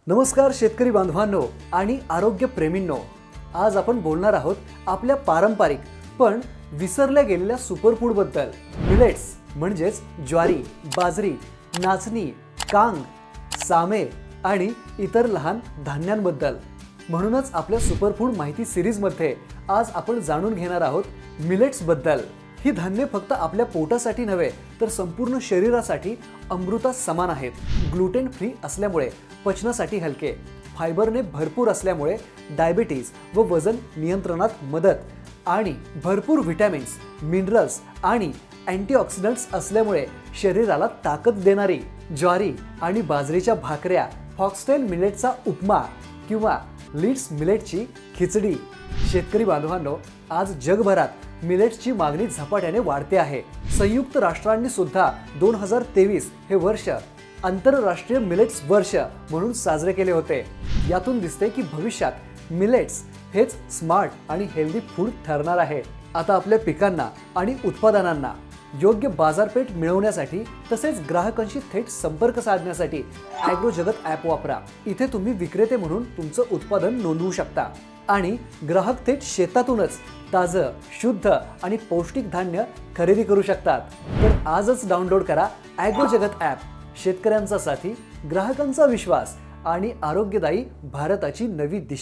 नमस्कार शेतकरी बांधवांनो आणि आरोग्य प्रेमींनो, आज आपण बोलणार आहोत आपल्या पारंपरिक पण विसरल्या गेलेल्या सुपरफूड बद्दल। मिलेट्स म्हणजेच ज्वारी, बाजरी, नाचणी, कांग, सामे आणि इतर लहान धान्यांबद्दल। म्हणूनच आपल्या सुपरफूड माहिती सीरीज मध्ये आज आपण जाणून घेणार आहोत मिलेट्स बद्दल। ही धान्य फक्त आपल्या पोटासाठी नव्हे तर संपूर्ण शरीरासाठी अमृता समान आहेत। ग्लुटेन फ्री असल्यामुळे पचनासाठी हलके, फायबरने भरपूर असल्यामुळे डायबिटीज व वजन नियंत्रणात मदत आणि भरपूर विटॅमिन्स, मिनरल्स आणि अँटीऑक्सिडंट्स असल्यामुळे शरीराला ताकद देणारी ज्वारी आणि बाजरीच्या भाकऱ्या, फॉक्सटेल मिलेटचा उपमा किंवा लीड्स मिलेटची खिचडी। शेतकरी बांधवांनो, आज जगभरात मिलेट्सची मागणी झपाट्याने वाढते आहे। संयुक्त राष्ट्रांनी सुद्धा 2023 हे वर्ष आंतरराष्ट्रीय मिलेट्स वर्ष म्हणून साजरे केले होते। यातून दिसते की भविष्यात मिलेट्स हेच स्मार्ट आणि हेल्दी फूड ठरणार आहे। आता आपल्या पिकांना आणि उत्पादनांना योग्य बाजारपेठ मिळवण्यासाठी तसेच ग्राहकांशी थेट संपर्क साधण्यासाठी ॲग्रो जगत ॲप वापरा। इथे तुम्ही विक्रेते म्हणून तुमचं उत्पादन नोंदवू शकता आणि ग्राहक थेट शेतातूनच ताजं, शुद्ध आणि पौष्टिक धान्य खरेदी करू शकतात। तर आजच डाउनलोड करा ॲग्रो जगत ॲप। शेतकऱ्यांचा साथी, ग्राहकांचा विश्वास आणि आरोग्यदायी भारताची नवी दिशा।